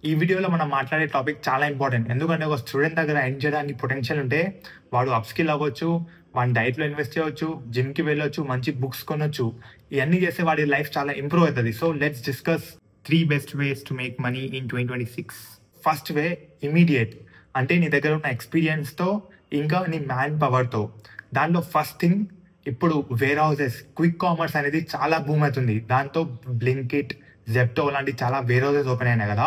ఈ వీడియోలో మనం మాట్లాడే టాపిక్ చాలా ఇంపార్టెంట్. ఎందుకంటే ఒక స్టూడెంట్ దగ్గర ఎర్న్ చేయడానికి పొటెన్షియల్ ఉంటే వాడు అప్‌స్కిల్ అవ్వచ్చు, వాని డైట్‌లో ఇన్వెస్ట్ చేయొచ్చు, జిమ్‌కి వెళ్ళొచ్చు, మంచి బుక్స్ కొనొచ్చు. ఇయన్నీ చేస్తే వాడి లైఫ్ చాలా ఇంప్రూవ్ అయితది. So let's discuss 3 best ways to make money in 2026. First way immediate. అంటే నీ దగ్గర ఉన్న ఎక్స్‌పీరియన్స్‌తో ఇంకా నీ మ్యాన్ పవర్‌తో. దాంట్లో ఫస్ట్ థింగ్ ఇప్పుడు వేర్ హౌసెస్, క్విక్ కామర్స్ అనేది చాలా బూమ్ అవుతుంది. దాంతో బ్లింకిట్, జెప్టో లాంటి చాలా వేర్ హౌసెస్ ఓపెన్ అయినాయి కదా!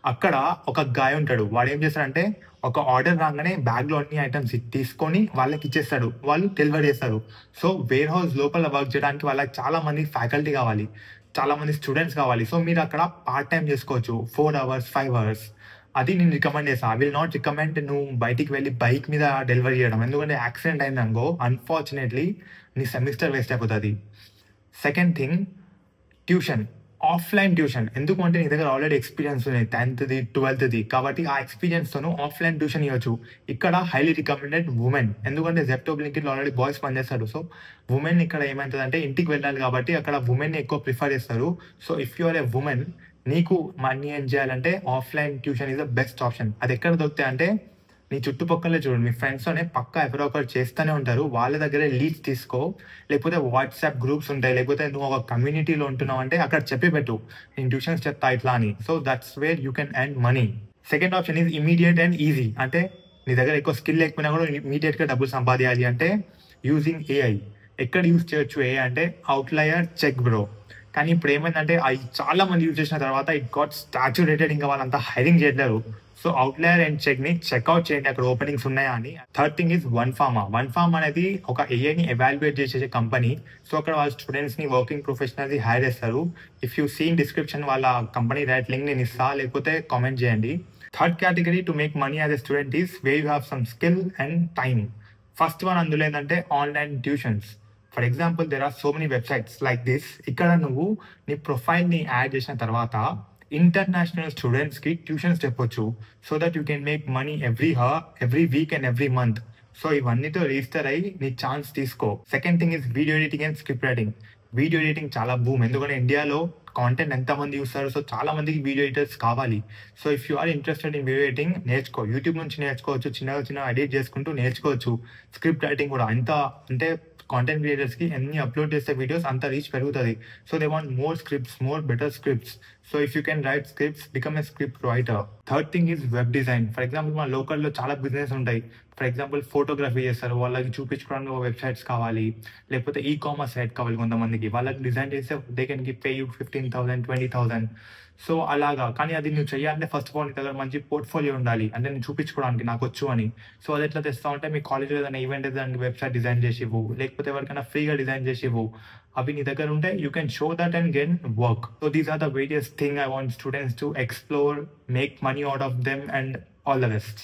అక్కడ ఒక గాయ్ ఉంటాడు. వాడేం చేస్తాడంటే ఒక ఆర్డర్ రాగానే బ్యాగ్‌లో అన్ని ఐటెమ్స్ తీసుకొని వాళ్ళకిచ్చేస్తాడు. వాళ్ళు డెలివరీ చేస్తారు. సో, వేర్ హౌస్ లోపల వర్క్ చేయడానికి వాళ్ళకి చాలా మంది ఫ్యాకల్టీ కావాలి. చాలా మంది స్టూడెంట్స్ కావాలి. సో, మీరక్కడ పార్ట్ టైమ్ చేసుకోవచ్చు. 4 అవర్స్, 5 అవర్స్. అది నేను రికమెండ్ చేస్తా. ఐ విల్ నాట్ రికమెండ్ నువ్వు బయటికి వెళ్లి బైక్ మీద డెలివరీ చేయడం. ఎందుకంటే యాక్సిడెంట్ అయిందనుకో అన్‌ఫార్చునేట్‌లీ నీ సెమిస్టర్ వేస్ట్ అయిపోతది. Second thing tuition. Offline tuition. ఎందుకంటే నీ దగ్గర ఆల్రెడీ ఎక్స్‌పీరియన్స్ ఉంది. 10థ్‌ది, 12థ్‌ది. కాబట్టి ఆ ఎక్స్‌పీరియన్స్‌తోను ఆఫ్‌లైన్ ట్యూషన్ ఇవ్వచ్చు. ఇక్కడ హైలీ రికమెండెడ్ వుమెన్. ఎందుకంటే జెప్టో, బ్లింకిట్‌లో ఆల్రెడీ బాయ్స్ పనిచేస్తారు. సో, వుమెన్ ఇక్కడ ఏమైతదంటే ఇంటికి వెళ్ళాలి కాబట్టి అక్కడ వుమెన్‌ని ఎక్కువ ప్రిఫర్ చేస్తారు. So, if you are a women నీకు మనీ ఎర్న్ చేయాలంటే offline tuition is the best option. అదెక్కడ దొరుకుతాయంటే నీ చుట్టుపక్కలే చూడు. మీ ఫ్రెండ్స్‌తోనే పక్కా ఎవరో ఒకరు చేస్తూనే ఉంటారు. వాళ్ళ దగ్గరే లీడ్స్ తీసుకో. లేకపోతే వాట్సాప్ గ్రూప్స్ ఉంటాయి. లేకపోతే నువ్వు ఒక కమ్యూనిటీలో ఉంటున్నావంటే అక్కడ చెప్పి పెట్టు. నేను ట్యూషన్స్ చెప్తా ఇట్లా అని. So, that's where you can earn money. Second option is immediate and easy. అంటే నీ దగ్గర ఎక్కువ స్కిల్ లేకపోయినా కూడా ఇమ్మీడియేట్‌గా డబ్బులు సంపాదియాలి అంటే యూజింగ్ ఏఐ. ఎక్కడ యూజ్ చేయొచ్చు ఏఐ అంటే అవుట్‌లయర్, చెక్ బ్రో. కానీ ఇప్పుడేమైందంటే అయి చాలా మంది యూజ్ చేసిన తర్వాత ఇట్ గాట్ సాచ్యురేటెడ్. ఇంకా వాళ్ళంతా హైరింగ్ చేయట్లేరు. సో, అవుట్‌లయర్ అండ్ చెక్‌ని చెక్‌ఔట్ చేయండి అక్కడ ఓపెనింగ్స్ ఉన్నాయా అని. Third thing is one pharma. One pharma అనేది ఒక ఏఐని ఎవాల్యుయేట్ చేసే కంపెనీ. సో, అక్కడ వాళ్ళ స్టూడెంట్స్‌ని వర్కింగ్ ప్రొఫెషనల్స్‌ని హైర్ చేస్తారు. If you see in description వాళ్ళ కంపెనీ డైరెక్ట్ లింక్ నేను ఇస్తా. లేకపోతే కామెంట్ చేయండి. Third category to make money as a student is where you have some skill and time. First one అందులో ఏంటంటే online tuitions. For example there are so many websites like this. ఇక్కడ నువ్వు నీ ప్రొఫైల్‌ని add చేసిన తర్వాత international స్టూడెంట్స్‌కి tuitions చెప్పొచ్చు. So that you can make money every hour, every week and every month. So, ఇవన్నీతో రిజిస్టర్ అయ్యి నీ ఛాన్స్ తీసుకో. Second thing is video editing and script writing. Video editing చాలా బూమ్. ఎందుకంటే ఇండియాలో కాంటెంట్ ఎంతమంది చూస్తారు. సో, చాలా మందికి వీడియో ఎడిటర్స్ కావాలి. So, if you are interested in video editing నేర్చుకో. యూట్యూబ్ నుంచి నేర్చుకోవచ్చు. చిన్నగా ఎడిట్ చేసుకుంటూ నేర్చుకోవచ్చు. స్క్రిప్ట్ రైటింగ్ కూడా ఎంత అంటే కాంటెంట్ క్రియేటర్స్‌కి ఎన్ని అప్‌లోడ్ చేస్తే వీడియోస్ అంత రీచ్ పెరుగుతది. So, they want more scripts, more better scripts. So, if you can write scripts become a script writer. Third thing is web design. For example మన లోకల్‌లో చాలా బిజినెస్ ఉంటాయి. ఫర్ ఎగ్జాంపుల్ ఫోటోగ్రఫీ చేస్తారు. వాళ్ళకి చూపించుకోవడానికి websites కావాలి. లేకపోతే ఈ కామర్స్ సైట్ కావాలి కొంతమందికి. వాళ్ళకి డిజైన్ చేస్తే they can pay you 15,000, 20,000. So, అలాగా. కానీ అది నువ్వు చేయాలంటే ఫస్ట్ ఆఫ్ ఆల్ నీ దగ్గర మంచి పోర్ట్‌ఫోలియో ఉండాలి. అంటే నేను చూపించుకోవడానికి నాకొచ్చు అని. సో, అదెట్లా తెస్తావంటే మీ కాలేజ్‌లో ఏదైనా ఈవెంట్ అయితే దానికి వెబ్‌సైట్ డిజైన్ చేసి ఇవ్వు. లేకపోతే ఎవరికైనా ఫ్రీగా డిజైన్ చేసి ఇవ్వు. అవి నీ దగ్గర ఉంటే you can show that and get work. So, these are the various thing I want students to explore, make money out of them and all the best.